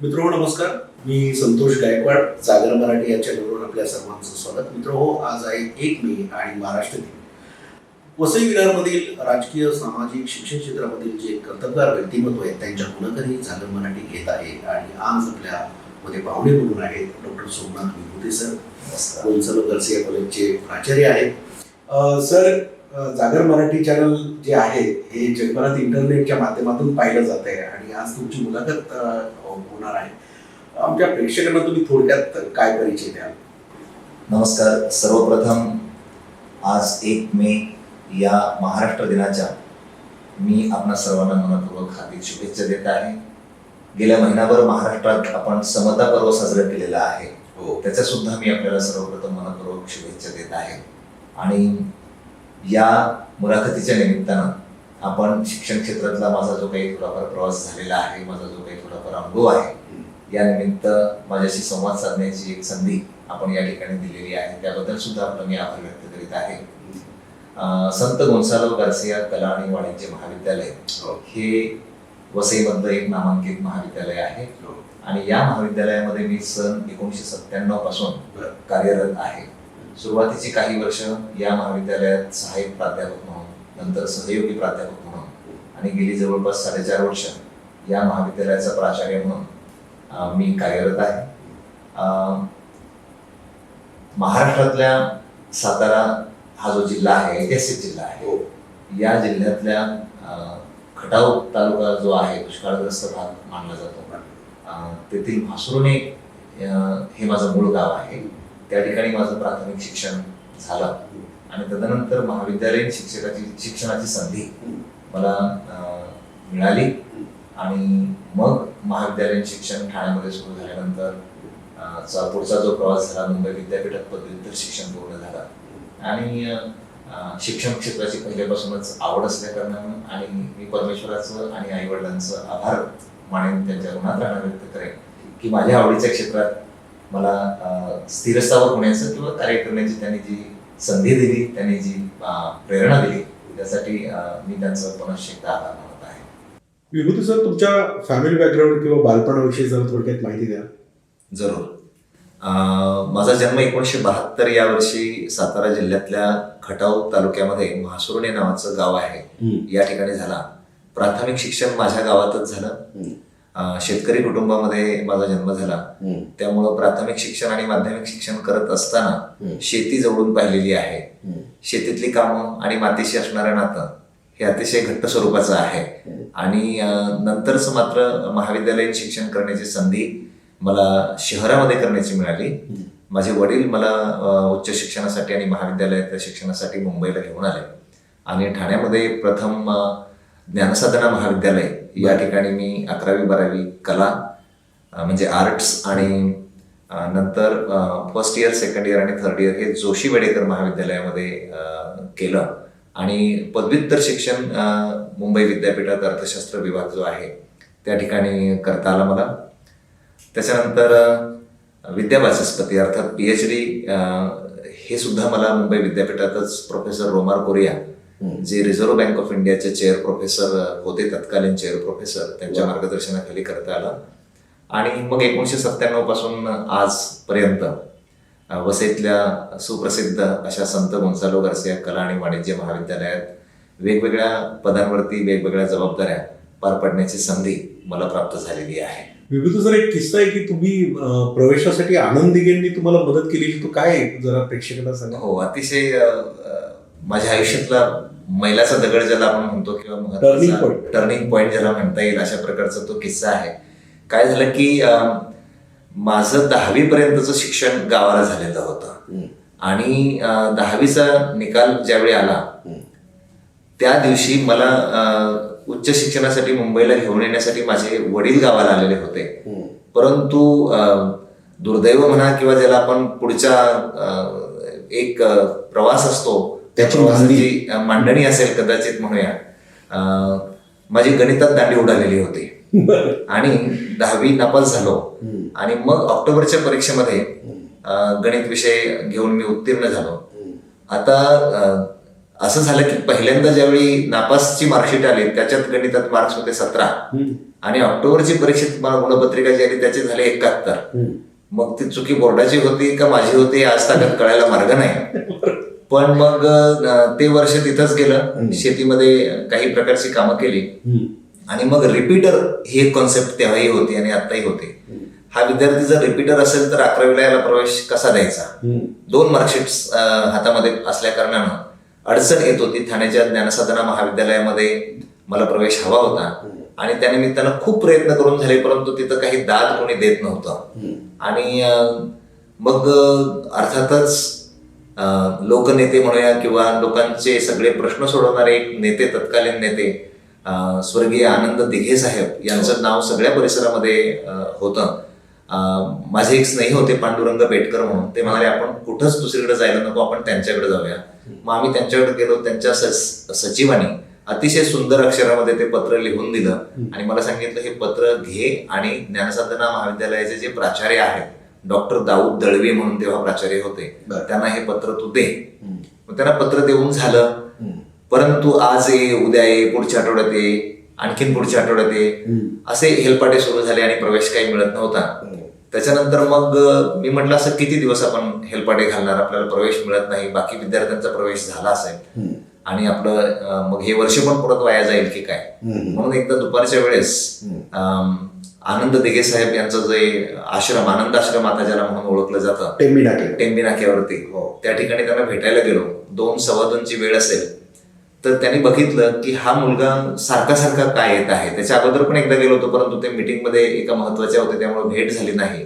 मित्रो नमस्कार. मी संतोष गायकवाड. जागर मराठी या चॅनलवर आपल्या सर्वांचं स्वागत. मित्रो, आज आहे 1 मे आणि महाराष्ट्र दिन. वसई विरारमधील राजकीय, सामाजिक, शिक्षण क्षेत्रामधील जे कर्तबगार व्यक्तिमत्व आहेत त्यांच्या मुलाखती जागर मराठी घेत आहे. आणि आज आपल्यामध्ये पाहुणे म्हणून आहेत doctor Somnath Vibhute sir, Gonsalo Garcia कॉलेजचे प्राचार्य आहेत. सर, जागर मराठी चॅनल जे आहे हे जगभरात इंटरनेटच्या माध्यमातून पाहिलं जात आहे आणि आज तुमची मुलाखत होणार आहे. आमच्या प्रेक्षकांना तुम्ही थोडक्यात काय परिचय द्याल? नमस्कार. सर्वप्रथम आज 1 मे या महाराष्ट्र दिनाच्या मी आपणा सर्वांना मनपूर्वक हार्दिक शुभेच्छा देत आहे. गेल्या महिनाभर महाराष्ट्रात आपण समता पर्व साजरं केलेलं आहे. त्याच्या सुद्धा मी आपल्याला सर्वप्रथम मनपूर्वक शुभेच्छा देत आहे. आणि या मुलाखतीच्या निमित्तानं आपण शिक्षण क्षेत्रातला माझा जो काही थोडाफार प्रवास झालेला आहे, माझा जो काही थोडाफार अनुभव आहे, या निमित्त माझ्याशी संवाद साधण्याची एक संधी आपण या ठिकाणी दिलेली आहे. त्याबद्दल सुद्धा आपलं मी आभार व्यक्त करीत आहे. संत गोंसालो गार्सिया कला आणि वाणिज्य महाविद्यालय हे वसईमधलं एक नामांकित महाविद्यालय आहे. आणि या महाविद्यालयामध्ये मी सन 1997 पासून कार्यरत आहे. सुरुवातीची काही वर्ष या महाविद्यालयात सहाय्यक प्राध्यापक म्हणून, नंतर सहयोगी प्राध्यापक म्हणून आणि गेली जवळपास 4.5 वर्ष या महाविद्यालयाचा प्राचार्य म्हणून मी कार्यरत आहे. महाराष्ट्रातल्या सातारा हा जो जिल्हा आहे, ऐतिहासिक जिल्हा आहे, या जिल्ह्यातल्या खटाव तालुका जो आहे दुष्काळग्रस्त भाग मानला जातो. तेथील म्हासुर्णे हे माझं मूळ गाव आहे. त्या ठिकाणी माझं प्राथमिक शिक्षण झालं आणि तदनंतर महाविद्यालयीन शिक्षणाची संधी मला मिळाली. आणि मग महाविद्यालयीन शिक्षण ठाण्यामध्ये सुरू झाल्यानंतर पुढचा जो प्रवास झाला, मुंबई विद्यापीठात पदव्युत्तर शिक्षण पूर्ण झालं. आणि शिक्षण क्षेत्राची पहिल्यापासूनच आवड असल्या कारणानं आणि मी परमेश्वराचं आणि आईवडिलांचं आभार मानेन, त्यांच्या ऋणात राहणं व्यक्त करेन की माझ्या आवडीच्या क्षेत्रात मला स्थिरस्थावर होण्याचं किंवा कार्य करण्याची त्यांनी जी संधी दिली, त्यांनी जी प्रेरणा दिली, त्यासाठी मी त्यांचं पुनश्च एकदा आभार मानत आहे. विभूती सर, तुमच्या फॅमिली बॅकग्राऊंड किंवा बालपणाविषयी जरा थोडक्यात माहिती द्या. जरूर. माझा जन्म 1972 या वर्षी सातारा जिल्ह्यातल्या खटाव तालुक्यामध्ये म्हासुर्णे नावाचं गाव आहे, या ठिकाणी झाला. प्राथमिक शिक्षण माझ्या गावातच झालं. शेतकरी कुटुंबामध्ये माझा जन्म झाला. त्यामुळं प्राथमिक शिक्षण आणि माध्यमिक शिक्षण करत असताना शेती जवळून पाहिलेली आहे. शेतीतली कामं आणि मातीशी असणारं नातं हे अतिशय घट्ट स्वरूपाचं आहे. आणि नंतरच मात्र महाविद्यालयीन शिक्षण करण्याची संधी मला शहरामध्ये करण्याची मिळाली. माझे वडील मला उच्च शिक्षणासाठी आणि महाविद्यालयातल्या शिक्षणासाठी मुंबईला घेऊन आले आणि ठाण्यामध्ये प्रथम ज्ञानसाधना महाविद्यालय या ठिकाणी मी 11वी-12वी कला म्हणजे आर्ट्स आणि नंतर फर्स्ट इयर, सेकंड इयर आणि थर्ड इयर हे जोशी वेडेकर महाविद्यालयामध्ये केलं. आणि पदव्युत्तर शिक्षण मुंबई विद्यापीठात अर्थशास्त्र विभाग जो आहे त्या ठिकाणी करता आला मला. त्याच्यानंतर विद्यावाचस्पती अर्थात PhD हे सुद्धा मला मुंबई विद्यापीठातच प्रोफेसर रोमार कोरिया, जे रिझर्व्ह बँक ऑफ इंडियाचे चेअर प्रोफेसर होते, तत्कालीन चेअर प्रोफेसर, त्यांच्या मार्गदर्शनाखाली करता आलं. आणि मग 1997 पासून आजपर्यंत वसईतल्या सुप्रसिद्ध अशा संत गोंसालो गार्सिया कला आणि वाणिज्य महाविद्यालयात वेगवेगळ्या पदांवरती वेगवेगळ्या जबाबदाऱ्या पार पडण्याची संधी मला प्राप्त झालेली आहे. विभूती सर, एक किस्सा आहे की तुम्ही प्रवेशासाठी आनंद दिघेंनी तुम्हाला मदत केलेली, तो काय आहे जरा प्रेक्षकांना सांगा. हो, अतिशय माझ्या आयुष्यातला मैलाचा दगड ज्याला आपण म्हणतो किंवा टर्निंग पॉइंट ज्याला म्हणता येईल, अशा प्रकारचा तो किस्सा आहे. काय झालं की माझं 10वी पर्यंतचं शिक्षण गावाला झालेलं होतं आणि 10वीचा निकाल ज्यावेळी आला त्या दिवशी मला उच्च शिक्षणासाठी मुंबईला घेऊन येण्यासाठी माझे वडील गावाला आलेले होते. परंतु दुर्दैव म्हणा किंवा ज्याला आपण पुढचा एक प्रवास असतो त्याची मांडणी असेल कदाचित म्हणूया, माझी गणितात दांडी उडालेली होती आणि 10वी नापास झालो. आणि मग ऑक्टोबरच्या परीक्षेमध्ये गणित विषय घेऊन मी उत्तीर्ण झालो. आता असं झालं की पहिल्यांदा ज्यावेळी नापासची मार्कशीट आली त्याच्यात गणितात मार्क्स होते 17 आणि ऑक्टोबरची परीक्षेत मला गुणपत्रिका जी आली त्याचे झाले 71. मग ती चुकी बोर्डाची होती का माझी होती आज ताकद कळायला मार्ग नाही. पण मग ते वर्ष तिथंच गेलं, शेतीमध्ये काही प्रकारची कामं केली आणि मग रिपीटर ही एक कॉन्सेप्ट तेव्हाही होती आणि आताही होते. हा विद्यार्थी जर रिपीटर असेल तर 11वीला याला प्रवेश कसा द्यायचा. 2 मार्कशीट्स हातामध्ये असल्या कारणानं अडचण येत होती. ठाण्याच्या ज्ञानसाधना महाविद्यालयामध्ये मला प्रवेश हवा होता आणि त्यानिमित्तानं खूप प्रयत्न करून झाले, परंतु तिथं काही दाद कोणी देत नव्हतं. आणि मग अर्थातच लोकनेते म्हणूया किंवा लोकांचे सगळे प्रश्न सोडवणारे एक नेते, तत्कालीन नेते स्वर्गीय आनंद दिघे साहेब यांचं नाव सगळ्या परिसरामध्ये होतं. माझे एक स्नेही होते पांडुरंग पेटकर म्हणून, ते म्हणाले आपण कुठंच दुसरीकडे जायला नको, आपण त्यांच्याकडे जाऊया. मग आम्ही त्यांच्याकडे गेलो. त्यांच्या सचिवाने अतिशय सुंदर अक्षरामध्ये ते पत्र लिहून दिलं आणि मला सांगितलं हे पत्र घे आणि ज्ञानसाधना महाविद्यालयाचे जे प्राचार्य आहेत डॉक्टर दाऊद दळवी म्हणून तेव्हा प्राचार्य होते, त्यांना हे पत्र तू दे. मग त्यांना पत्र देऊन झालं, परंतु आज ये, उद्या ये, पुढच्या आठवड्यात ये, आणखीन पुढच्या आठवड्यात ये, असे हेलपाटे सुरू झाले आणि प्रवेश काही मिळत नव्हता. त्याच्यानंतर मग मी म्हटलं असं किती दिवस आपण हेलपाटे घालणार, आपल्याला प्रवेश मिळत नाही, बाकी विद्यार्थ्यांचा प्रवेश झाला असेल आणि आपलं मग हे वर्ष पण परत वाया जाईल की काय. म्हणून एकदा दुपारच्या वेळेस आनंद दिघे साहेब यांचं जे आश्रम, आनंद आश्रम आता ज्याला म्हणून ओळखलं जातं, टेंबी नाक्यावरती, त्या ठिकाणी त्यांना भेटायला गेलो. 2-2:15ची वेळ असेल. तर त्यांनी बघितलं की हा मुलगा सारखा सारखा काय येत आहे. त्याच्या अगोदर पण एकदा गेलो होतो, परंतु ते मीटिंगमध्ये एका महत्वाच्या होते त्यामुळे भेट झाली नाही.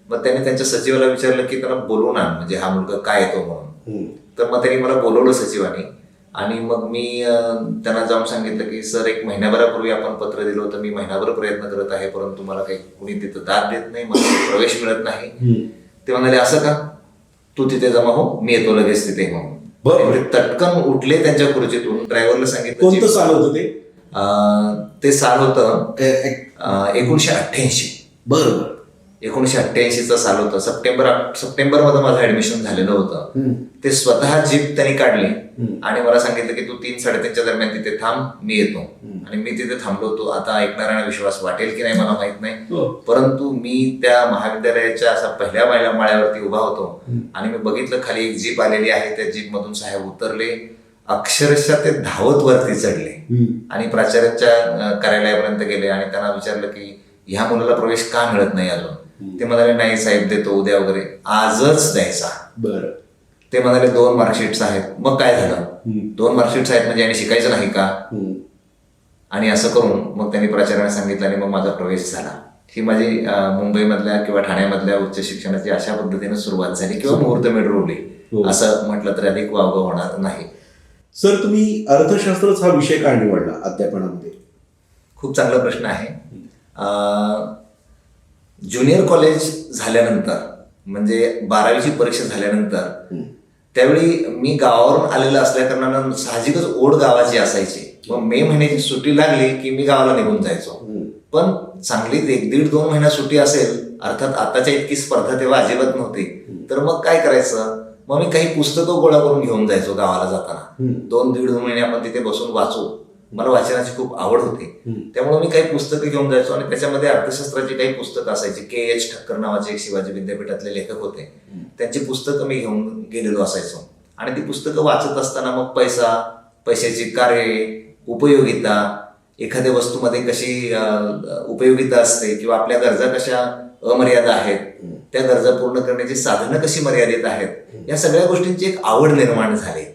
मग त्यांनी त्यांच्या सचिवाला विचारलं की त्यांना बोलवून आण, म्हणजे हा मुलगा काय येतो म्हणून. तर मग त्यांनी मला बोलवलं सचिवाने आणि मग मी त्यांना जाऊन सांगितलं की सर, 1 महिन्याभरापूर्वी आपण पत्र दिलं होतं, मी महिनाभर प्रयत्न करत आहे, परंतु मला काही कुणी तिथं दाद देत नाही, मला प्रवेश मिळत नाही. ते म्हणाले असं का, तू तिथे जमा हो, मी येतो लगेच तिथे म्हणून. तटकन उठले त्यांच्या खुर्चीतून. ड्रायव्हरला सांगितलं. कोणतं साल होतं ते? ते साल होतं 1988. बरोबर, 1988चा साल होता. सप्टेंबरमध्ये माझं ऍडमिशन झालेलं होतं. ते स्वतः जीप त्यांनी काढली आणि मला सांगितलं की तू 3-3:30च्या दरम्यान तिथे थांब, मी येतो. आणि मी तिथे थांबलो होतो. आता ऐकणाऱ्यांना विश्वास वाटेल की नाही मला माहित नाही, परंतु मी त्या महाविद्यालयाच्या असा पहिल्या माळ्यावरती उभा होतो आणि मी बघितलं खाली एक जीप आलेली आहे. त्या जीप मधून साहेब उतरले, अक्षरशः ते धावत वरती चढले आणि प्राचार्यांच्या कार्यालयापर्यंत गेले आणि त्यांना विचारलं की ह्या मुलाला प्रवेश का मिळत नाही अजून. ते म्हणाले नाही साहेब, देतो उद्या वगैरे, आजच द्यायचा. बरं. ते म्हणाले 2 मार्कशीट्स आहेत. मग काय झालं, 2 मार्कशीट्स आहेत म्हणजे आणि शिकायचं नाही का. आणि असं करून मग त्यांनी प्राचार्याने सांगितलं आणि मग माझा प्रवेश झाला. ही माझी मुंबईमधल्या किंवा ठाण्यामधल्या उच्च शिक्षणाची अशा पद्धतीने सुरुवात झाली किंवा मुहूर्तमेढ रोवली असं म्हटलं तर अधिक वावगं होणार नाही. सर, तुम्ही अर्थशास्त्रच हा विषय का निवडला अध्यापनामध्ये? खूप चांगला प्रश्न आहे. ज्युनियर कॉलेज झाल्यानंतर म्हणजे 12वीची परीक्षा झाल्यानंतर त्यावेळी मी गावावरून आलेलं असल्या कारणानं साहजिकच ओढ गावाची असायची. मग मे महिन्याची सुट्टी लागली की मी गावाला निघून जायचो. पण चांगलीच 1-1.5-2 महिना सुट्टी असेल, अर्थात आताच्या इतकी स्पर्धा तेव्हा अजिबात नव्हती, तर मग काय करायचं, मग मी काही पुस्तकं गोळा करून घेऊन जायचो गावाला जाताना. 2-1.5 महिने आपण तिथे बसून वाचू. मला वाचनाची खूप आवड होती, त्यामुळे मी काही पुस्तकं घेऊन जायचो आणि त्याच्यामध्ये अर्थशास्त्राची काही पुस्तकं असायची. KH ठक्कर नावाचे एक शिवाजी विद्यापीठातले लेखक होते, त्यांची पुस्तकं मी घेऊन गेलेलो असायचो. आणि ती पुस्तकं वाचत असताना मग पैशाची कार्ये, उपयोगिता, एखाद्या वस्तूमध्ये कशी उपयोगिता असते किंवा आपल्या गरजा कशा अमर्यादा आहेत, त्या गरजा पूर्ण करण्याची साधनं कशी मर्यादित आहेत, या सगळ्या गोष्टींची एक आवड निर्माण झाली.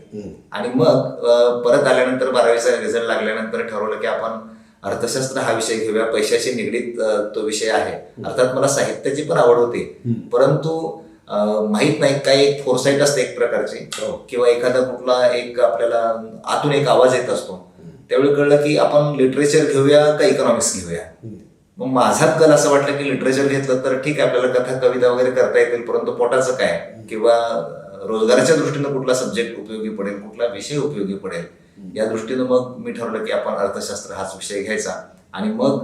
आणि मग परत आल्यानंतर 12वीचा रिझल्ट लागल्यानंतर ठरवलं की आपण अर्थशास्त्र हा विषय घेऊया. पैशाशी निगडीत तो विषय आहे. अर्थात मला साहित्याची पण आवड होती, परंतु माहित नाही काय एक फोरसाईट असते एक प्रकारची, किंवा एखादा कुठला एक आपल्याला आतून एक आवाज येत असतो. त्यावेळी कळलं की आपण लिटरेचर घेऊया का इकॉनॉमिक्स घेऊया. मग माझा कल असं वाटलं की लिटरेचर घेतलं तर ठीक आहे, आपल्याला कथा कविता वगैरे करता येतील, परंतु पोटाचं काय किंवा रोजगाराच्या दृष्टीनं कुठला सब्जेक्ट उपयोगी पडेल, कुठला विषय उपयोगी पडेल, या दृष्टीनं मग मी ठरवलं की आपण अर्थशास्त्र हाच विषय घ्यायचा. आणि मग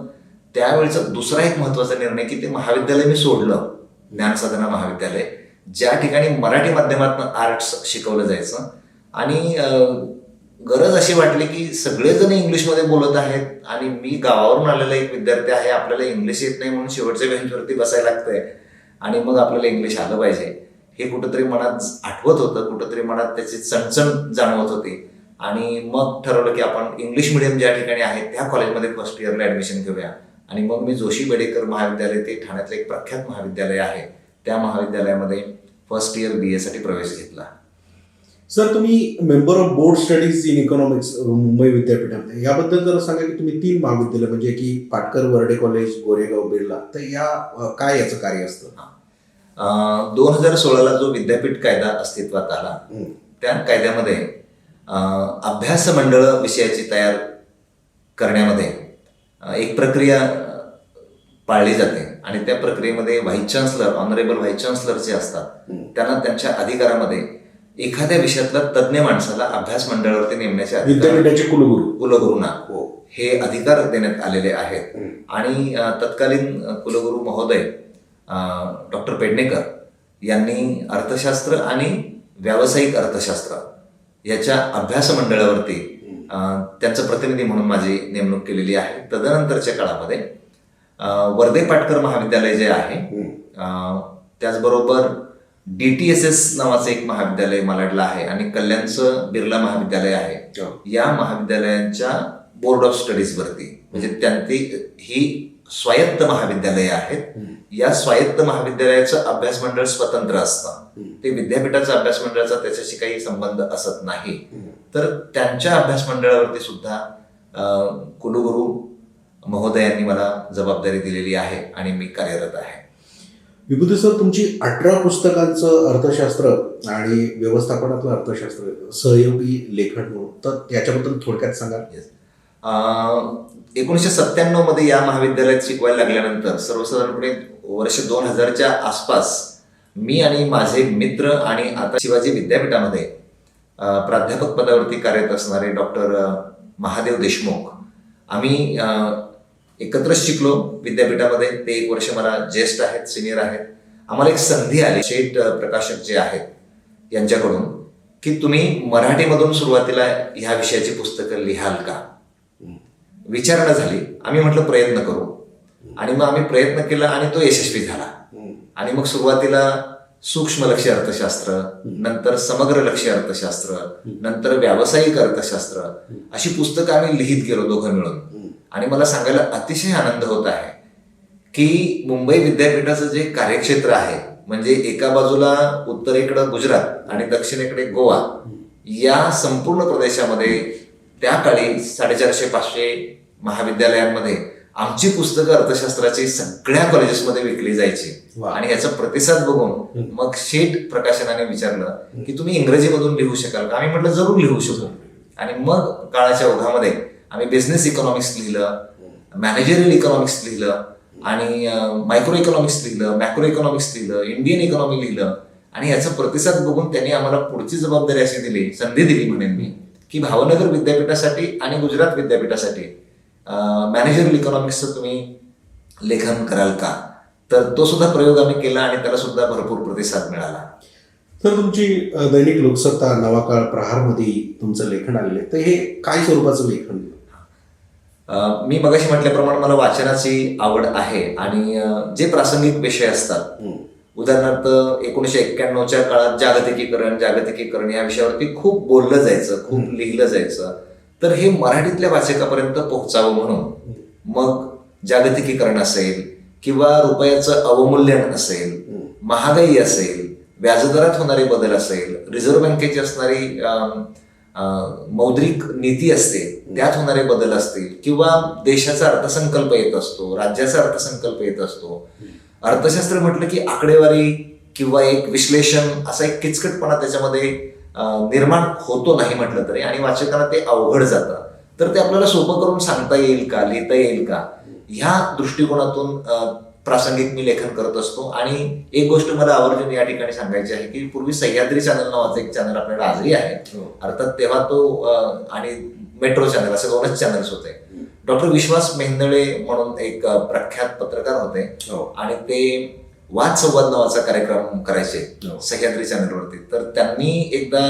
त्यावेळेचा दुसरा एक महत्वाचा निर्णय की ते महाविद्यालय मी सोडलं, ज्ञानसाधना महाविद्यालय, ज्या ठिकाणी मराठी माध्यमातून आर्ट्स शिकवलं जायचं. आणि गरज अशी वाटली की सगळेजण इंग्लिशमध्ये बोलत आहेत आणि मी गावावरून आलेला एक विद्यार्थी आहे, आपल्याला इंग्लिश येत नाही म्हणून शेवटच्या बेंचवरती बसायला लागतंय आणि मग आपल्याला इंग्लिश आलं पाहिजे, हे कुठंतरी मनात आठवत होतं, कुठंतरी मनात त्याची चणचण जाणवत होती. आणि मग ठरवलं की आपण इंग्लिश मिडियम ज्या ठिकाणी आहे त्या कॉलेजमध्ये फर्स्ट इयरला ऍडमिशन घेऊया. आणि मग मी जोशी बेडेकर महाविद्यालय, ते ठाण्यातलं एक प्रख्यात महाविद्यालय आहे, त्या महाविद्यालयामध्ये फर्स्ट इयर BA साठी प्रवेश घेतला. सर, तुम्ही member of board studies in economics Mumbai विद्यापीठामध्ये, याबद्दल जर सांगा की तुम्ही 3 महाविद्यालय म्हणजे की पाटकर वर्डे कॉलेज, गोरेगाव, बिर्ला, तर या काय याचं कार्य असतं? 2016ला जो विद्यापीठ कायदा अस्तित्वात आला, त्या कायद्यामध्ये अभ्यास मंडळ विषयाची तयार करण्यामध्ये एक प्रक्रिया पाळली जाते आणि त्या प्रक्रियेमध्ये vice chancellor, honourable vice chancellor जे असतात त्यांना त्यांच्या अधिकारामध्ये एखाद्या विषयातल्या तज्ज्ञ माणसाला अभ्यास मंडळावरती नेमण्याचे विद्यापीठाचे कुलगुरूंना हे अधिकार देण्यात आलेले आहेत. आणि तत्कालीन कुलगुरू महोदय डॉक्टर पेडणेकर यांनी अर्थशास्त्र आणि व्यावसायिक अर्थशास्त्र याच्या अभ्यास मंडळावरती त्यांचं प्रतिनिधी म्हणून माझी नेमणूक केलेली आहे. तदनंतरच्या काळामध्ये वर्धे पाटकर महाविद्यालय जे आहे, त्याचबरोबर DTSS नावाचं एक महाविद्यालय मालाडला आहे आणि कल्याणचं बिर्ला महाविद्यालय आहे. या महाविद्यालयांच्या बोर्ड ऑफ स्टडीज वरती, म्हणजे त्यांची ही स्वायत्त महाविद्यालय आहेत, या स्वायत्त महाविद्यालयाचं अभ्यास मंडळ स्वतंत्र असतं. ते विद्यापीठाचा अभ्यास मंडळाचा त्याच्याशी काही संबंध असत नाही. तर त्यांच्या अभ्यास मंडळावरती सुद्धा कुलगुरू महोदयांनी मला जबाबदारी दिलेली आहे आणि मी कार्यरत आहे. विभूती सर, तुमची 18 पुस्तकांचं अर्थशास्त्र आणि व्यवस्थापनातलं अर्थशास्त्र सहयोगी लेखन म्हणून, तर याच्याबद्दल थोडक्यात सांगा. 1997 मध्ये या महाविद्यालयात शिकवायला लागल्यानंतर सर्वसाधारणपणे वर्ष 2000च्या आसपास मी आणि माझे मित्र आणि आता शिवाजी विद्यापीठामध्ये प्राध्यापक पदावरती कार्यरत असणारे डॉक्टर महादेव देशमुख, आम्ही एकत्रच शिकलो विद्यापीठामध्ये. ते 1 वर्ष मला ज्येष्ठ आहेत, सिनियर आहेत. आम्हाला एक संधी आली शेठ प्रकाशक जे आहेत यांच्याकडून की तुम्ही मराठीमधून सुरुवातीला ह्या विषयाची पुस्तकं लिहाल का, विचारणा झाली. आम्ही म्हटलं प्रयत्न करू आणि मग आम्ही प्रयत्न केला आणि तो यशस्वी झाला. आणि मग सुरुवातीला सूक्ष्म लक्ष्य अर्थशास्त्र, नंतर समग्र लक्ष्य अर्थशास्त्र, नंतर व्यावसायिक अर्थशास्त्र, अशी पुस्तकं आम्ही लिहित गेलो दोघं मिळून. आणि मला सांगायला अतिशय आनंद होत आहे की मुंबई विद्यापीठाचं जे कार्यक्षेत्र आहे, म्हणजे एका बाजूला उत्तरेकडं गुजरात आणि दक्षिणेकडे गोवा, या संपूर्ण प्रदेशामध्ये त्या काळी 450-500 महाविद्यालयांमध्ये आमची पुस्तकं अर्थशास्त्राची सगळ्या कॉलेजेसमध्ये विकली जायची. आणि याचा प्रतिसाद बघून मग शेठ प्रकाशनाने विचारलं की तुम्ही इंग्रजीमधून लिहू शकाल का? आम्ही म्हटलं जरूर लिहू शकू. आणि मग काळाच्या ओघामध्ये आम्ही बिझनेस इकॉनॉमिक्स लिहिलं, मॅनेजरियल इकॉनॉमिक्स लिहिलं आणि मायक्रो इकॉनॉमिक्स लिहिलं, मॅक्रो इकॉनॉमिक्स लिहिलं, इंडियन इकॉनॉमी लिहिलं. आणि याचा प्रतिसाद बघून त्यांनी आम्हाला पुढची जबाबदारी अशी दिली, संधी दिली म्हणेन मी, की भावनगर विद्यापीठासाठी आणि गुजरात विद्यापीठासाठी मॅनेजरियल इकॉनॉमिक्सचं तुम्ही लेखन कराल का? तर तो सुद्धा प्रयोग आम्ही केला आणि त्याला सुद्धा भरपूर प्रतिसाद मिळाला. तर तुमची दैनिक लोकसत्ता, नवाकाळ, प्रहारमध्ये तुमचं लेखन आलेलं आहे, तर हे काय स्वरूपाचं लेखन? मी मगाशी म्हटल्याप्रमाणे मला वाचनाची आवड आहे आणि जे प्रासंगिक विषय असतात, उदाहरणार्थ 1991च्या काळात जागतिकीकरण या विषयावरती खूप बोललं जायचं, खूप लिहिलं जायचं. तर हे मराठीतल्या वाचकापर्यंत पोहोचावं म्हणून मग जागतिकीकरण असेल किंवा रुपयाचं अवमूल्यन असेल, महागाई असेल, व्याजदरात होणारे बदल असेल, रिझर्व्ह बँकेची असणारी मौद्रिक नीती असते त्यात होणारे बदल असतील, किंवा देशाचा अर्थसंकल्प येत असतो, राज्याचा अर्थसंकल्प येत असतो. अर्थशास्त्र म्हटलं की आकडेवारी किंवा एक विश्लेषण, असा एक किचकटपणा त्याच्यामध्ये निर्माण होतो नाही म्हटलं तरी, आणि वाचकांना ते अवघड जातं. तर ते आपल्याला सोपं करून सांगता येईल का, लिहिता येईल का, ह्या दृष्टिकोनातून प्रासंगिक मी लेखन करत असतो. आणि एक गोष्ट मला आवर्जून या ठिकाणी सांगायची आहे की पूर्वी सह्याद्री चॅनल नावाचं एक चॅनल आपल्याला आजही आहे, अर्थात तेव्हा तो आणि मेट्रो चॅनल असे 2च चॅनल्स होते. डॉक्टर विश्वास मेंदळे म्हणून एक प्रख्यात पत्रकार होते आणि ते वाद संवाद नावाचा कार्यक्रम करायचे हो. सह्याद्री चॅनलवरती. तर त्यांनी एकदा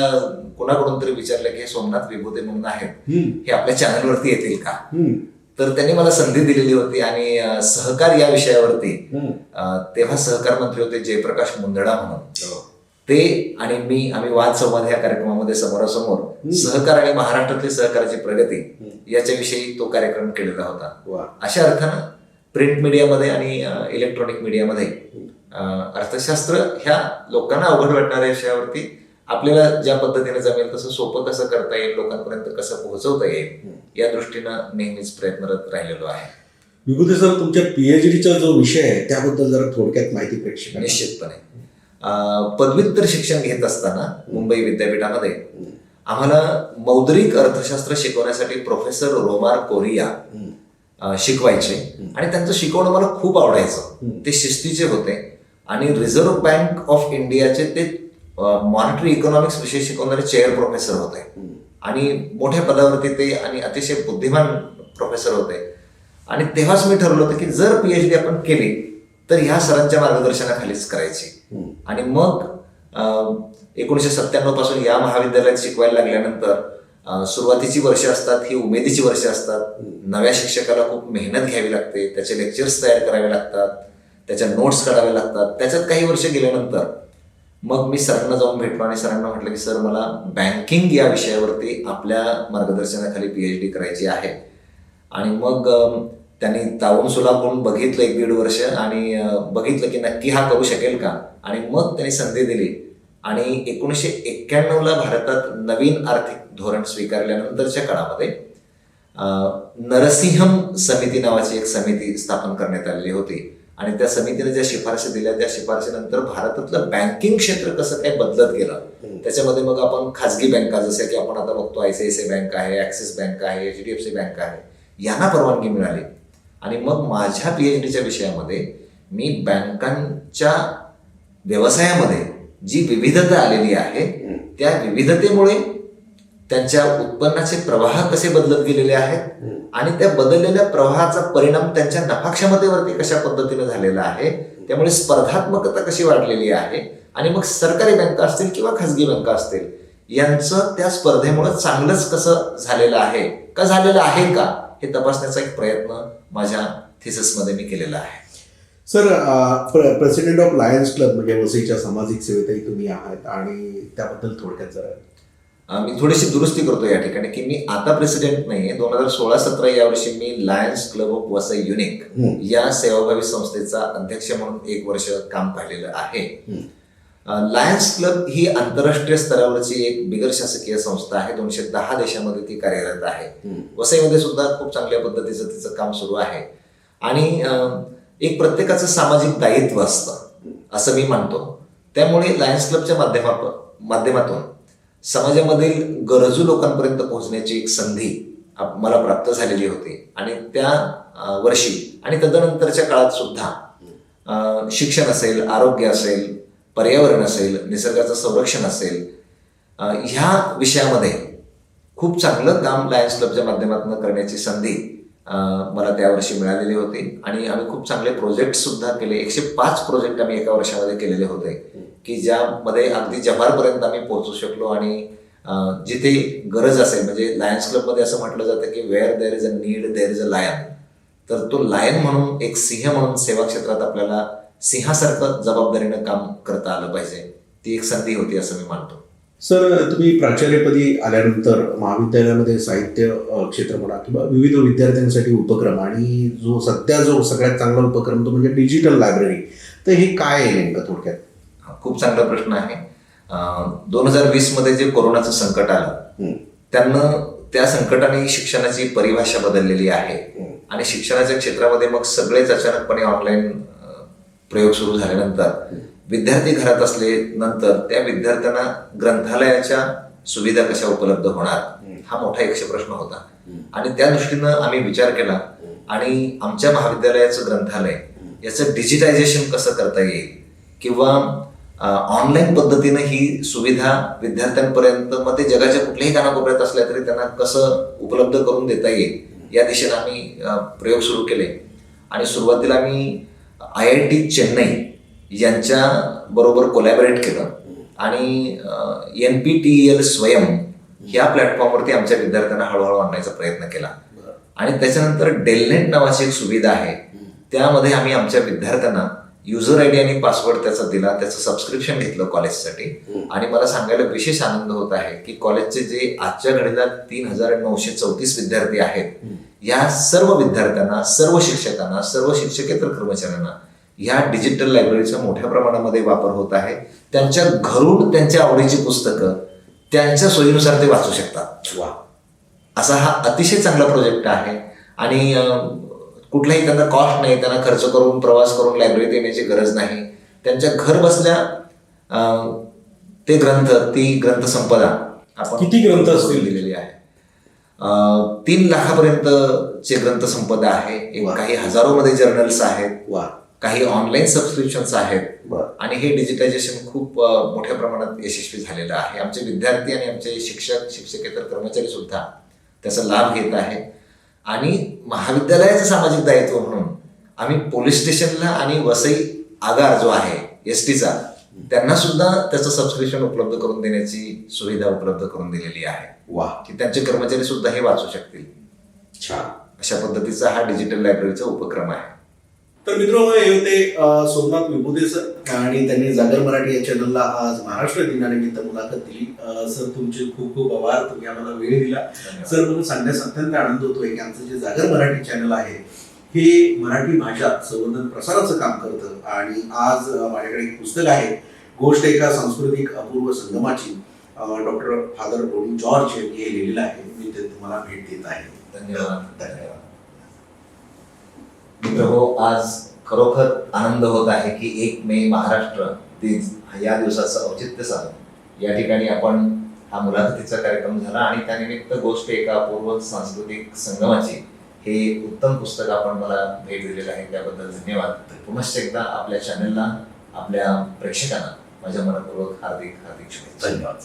कोणाकडून तरी विचारलं की हे सोमनाथ विभूते म्हणून आहेत, हे आपल्या चॅनलवरती येतील का. तर त्यांनी मला संधी दिलेली होती आणि सहकार या विषयावरती तेव्हा सहकार मंत्री होते जयप्रकाश मुंदडा म्हणून, ते आणि आम्ही वाद संवाद ह्या कार्यक्रमामध्ये समोरासमोर सहकार आणि महाराष्ट्रातली सहकाराची प्रगती याच्याविषयी तो कार्यक्रम केलेला होता. अशा अर्थानं प्रिंट मीडियामध्ये आणि इलेक्ट्रॉनिक मीडियामध्ये अर्थशास्त्र ह्या लोकांना अवघड वाटणाऱ्या विषयावरती आपल्याला ज्या पद्धतीने जमेल तसं सोपं कसं करता येईल, लोकांपर्यंत कसं पोहोचवता येईल, या दृष्टीनं नेहमीच प्रयत्नरत राहिलेलो आहे. विभूते सर, तुमच्या पीएचडीचा जो विषय आहे त्याबद्दल जरा थोडक्यात माहिती प्रेक्षक. निश्चितपणे पदव्युत्तर शिक्षण घेत असताना मुंबई विद्यापीठामध्ये आम्हाला मौद्रिक अर्थशास्त्र शिकवण्यासाठी प्रोफेसर रोमार कोरिया शिकवायचे आणि त्यांचं शिकवणं मला खूप आवडायचं. ते शिस्तीचे होते आणि रिझर्व्ह बँक ऑफ इंडियाचे ते मॉनिटरी इकॉनॉमिक्स विषय शिकवणारे चेअर प्रोफेसर होते आणि मोठ्या पदावरती ते आणि अतिशय बुद्धिमान प्रोफेसर होते. आणि तेव्हाच मी ठरवलं होतं की जर पीएचडी आपण केली तर ह्या सरांच्या मार्गदर्शनाखालीच करायची. आणि मग 1997 पासून या महाविद्यालयात शिकवायला लागल्यानंतर सुरुवातीची वर्ष असतात ही उमेदीची वर्ष असतात. नव्या शिक्षकाला खूप मेहनत घ्यावी लागते, त्याचे लेक्चर्स तयार करावे लागतात, त्याच्या नोट्स काढाव्या लागतात. त्याच्यात काही वर्ष गेल्यानंतर मग मी सरांना जाऊन भेटलो आणि सरांना म्हटलं की सर, मला बँकिंग या विषयावरती आपल्या मार्गदर्शनाखाली पीएचडी करायची आहे. आणि मग त्यांनी तावून सुलापून बघितलं 1-1.5 वर्ष आणि बघितलं की नक्की हा करू शकेल का. आणि मग त्यांनी संधी दिली आणि 1991ला भारतात नवीन आर्थिक धोरण स्वीकारल्यानंतरच्या काळामध्ये नरसिंहम समिती नावाची एक समिती स्थापन करण्यात आलेली होती. आणि त्या समितीने ज्या शिफारशी दिल्या त्या शिफारशीनंतर भारतातलं बँकिंग क्षेत्र कसं काय बदलत गेलं. त्याच्यामध्ये मग आपण खाजगी बँका जसं की आपण आता बघतो ICICI बँक आहे, ॲक्सिस बँक आहे, HDFC बँक आहे, यांना परवानगी मिळाली. आणि मग माझ्या पीएचडीच्या विषयामध्ये मी बँकांच्या व्यवसायामध्ये जी विविधता आलेली आहे त्या विविधतेमुळे त्यांच्या उत्पन्नाचे प्रवाह कसे बदलत गेलेले आहेत आणि त्या बदललेल्या प्रवाहाचा परिणाम त्यांच्या नफाक्षमतेवरती कशा पद्धतीने झालेला आहे, त्यामुळे स्पर्धात्मकता कशी वाढलेली आहे आणि मग सरकारी बँका असतील किंवा खाजगी बँका असतील यांचं त्या स्पर्धेमुळे चांगलंच कसं झालेलं आहे का झालेलं आहे का हे तपासण्याचा एक प्रयत्न माझ्या थिसिसमध्ये मी केलेला आहे. Sir, president of Lions club म्हणजे वसईच्या सामाजिक सेवेतही तुम्ही आहात आणि त्याबद्दल थोडक्यात जरा. मी थोडीशी दुरुस्ती करतो या ठिकाणी की मी आता प्रेसिडेंट नाहीये. 2016-17 या वर्षी मी lions club of Vasai unique या सेवाभावी संस्थेचा अध्यक्ष म्हणून 1 वर्ष काम पाहिलेलं आहे. लायन्स क्लब ही आंतरराष्ट्रीय स्तरावरची एक बिगर शासकीय संस्था आहे. 210 देशामध्ये ती कार्यरत आहे. वसईमध्ये सुद्धा खूप चांगल्या पद्धतीचं तिचं काम सुरू आहे. आणि एक प्रत्येकाचं सामाजिक दायित्व असतं असं मी मानतो. त्यामुळे लायन्स क्लबच्या माध्यमातून समाजामधील गरजू लोकांपर्यंत पोहोचण्याची एक संधी मला प्राप्त झालेली होती. आणि त्या वर्षी आणि तदनंतरच्या काळात सुद्धा शिक्षण असेल, आरोग्य असेल, पर्यावरण असेल, निसर्गाचं संरक्षण असेल, ह्या विषयामध्ये खूप चांगलं काम लायन्स क्लबच्या माध्यमातून करण्याची संधी मला त्यावर्षी मिळालेली होती. आणि आम्ही खूप चांगले प्रोजेक्ट सुद्धा केले. 105 प्रोजेक्ट आम्ही एका वर्षामध्ये केलेले होते की ज्यामध्ये अगदी जव्हारपर्यंत आम्ही पोहोचू शकलो. आणि जिथे गरज असेल, म्हणजे लायन्स क्लबमध्ये असं म्हटलं जातं की where there is a need there is a lion. तर तो लायन म्हणून, एक सिंह म्हणून सेवा क्षेत्रात आपल्याला सिंहासारखं जबाबदारीनं काम करता आलं पाहिजे. ती एक संधी होती असं मी मानतो. सर, तुम्ही प्राचार्यपदी आल्यानंतर महाविद्यालयामध्ये साहित्य क्षेत्र म्हणा किंवा विविध विद्यार्थ्यांसाठी उपक्रम आणि जो सगळ्यात चांगला उपक्रम तो म्हणजे डिजिटल लायब्ररी, तर हे काय आहे नेमकं थोडक्यात? खूप चांगला प्रश्न आहे. 2020 मध्ये जे कोरोनाचं संकट आलं त्या संकटाने शिक्षणाची परिभाषा बदललेली आहे. आणि शिक्षणाच्या क्षेत्रामध्ये मग सगळेच अचानकपणे ऑनलाईन प्रयोग सुरू झाल्यानंतर विद्यार्थी घरात असले नंतर त्या विद्यार्थ्यांना ग्रंथालयाच्या सुविधा कशा उपलब्ध होणार हा मोठा यक्षप्रश्न होता. आणि त्या दृष्टीनं आम्ही विचार केला आणि आमच्या महाविद्यालयाचं ग्रंथालय याचं डिजिटायझेशन कसं करता येईल किंवा ऑनलाईन पद्धतीनं ही सुविधा विद्यार्थ्यांपर्यंत मग ते जगाच्या कुठल्याही कानाकोपऱ्यात असल्या तरी त्यांना कसं उपलब्ध करून देता येईल या दिशेनं आम्ही प्रयोग सुरू केले. आणि सुरुवातीला आम्ही IIT चेन्नई यांच्या बरोबर कोलॅबरेट केलं आणि NPTEL स्वयं या प्लॅटफॉर्मवरती आमच्या विद्यार्थ्यांना हळूहळू आणण्याचा प्रयत्न केला. आणि त्याच्यानंतर डेलनेट नावाची एक सुविधा आहे, त्यामध्ये आम्ही आमच्या विद्यार्थ्यांना युजर आयडी आणि पासवर्ड त्याचा दिला, त्याचं सबस्क्रिप्शन घेतलं कॉलेजसाठी. आणि मला सांगायला विशेष आनंद होत आहे की कॉलेजचे जे आजच्या घडीला 3,934 विद्यार्थी आहेत, या सर्व विद्यार्थ्यांना, सर्व शिक्षकांना, सर्व शिक्षकेतर कर्मचाऱ्यांना ह्या डिजिटल लायब्ररीचा मोठ्या प्रमाणामध्ये वापर होत आहे. त्यांच्या घरून त्यांच्या आवडीची पुस्तकं त्यांच्या सोयीनुसार ते वाचू शकतात. वा, असा हा अतिशय चांगला प्रोजेक्ट आहे. आणि कुठलाही त्यांना कॉस्ट नाही, त्यांना खर्च करून प्रवास करून लायब्ररीत येण्याची गरज नाही. त्यांच्या घर बसल्या ते ग्रंथ, ती ग्रंथसंपदा आपण किती ग्रंथ असतील? दिलेली आहे. 3 लाखापर्यंतचे ग्रंथसंपदा आहे. वा. काही हजारोमध्ये जर्नल्स आहेत, वा, काही ऑनलाईन सबस्क्रिप्शन्स आहेत. बर, आणि हे डिजिटायझेशन खूप मोठ्या प्रमाणात यशस्वी झालेलं आहे. आमचे विद्यार्थी आणि आमचे शिक्षक, शिक्षकेतर कर्मचारी सुद्धा त्याचा लाभ घेत आहे. आणि महाविद्यालयाचं सामाजिक दायित्व म्हणून आम्ही पोलीस स्टेशनला आणि वसई आगार जो आहे STचा, त्यांना सुद्धा त्याचं सबस्क्रिप्शन उपलब्ध करून देण्याची सुविधा उपलब्ध करून दिलेली आहे. वा, की त्यांचे कर्मचारी सुद्धा हे वाचू शकतील. छान. अशा पद्धतीचा हा डिजिटल लायब्ररीचा उपक्रम आहे. तर मित्रांनो, हे होते सोमनाथ विभूते सर, आणि त्यांनी जागर मराठी या चॅनलला आज महाराष्ट्र दिनानिमित्त मुलाखत दिली. सर, तुमचे खूप खूप आभार, तुम्ही आम्हाला वेळ दिला. सर, म्हणून सांगण्यास अत्यंत आनंद होतोय की आमचं जे जागर मराठी चॅनल आहे हे मराठी भाषा संवर्धन प्रसाराचं काम करतं. आणि आज माझ्याकडे एक पुस्तक आहे, गोष्ट एका सांस्कृतिक अपूर्व संगमाची, डॉक्टर फादर रोनी जॉर्ज यांनी हे लिहिलेलं आहे. मी ते तुम्हाला भेट देत आहे. धन्यवाद. धन्यवाद. मित्रहो, आज खरोखर आनंद होत आहे की 1 मे महाराष्ट्र दिन या दिवसाचं औचित्य साधून या ठिकाणी आपण हा मुलाखतीचा कार्यक्रम झाला. आणि त्यानिमित्त गोष्ट एका अपूर्व सांस्कृतिक संगमाची हे उत्तम पुस्तक आपण मला भेट दिलेलं आहे, त्याबद्दल धन्यवाद. पुनश्च एकदा आपल्या चॅनलला, आपल्या प्रेक्षकांना माझ्या मनपूर्वक हार्दिक हार्दिक शुभेच्छा. धन्यवाद.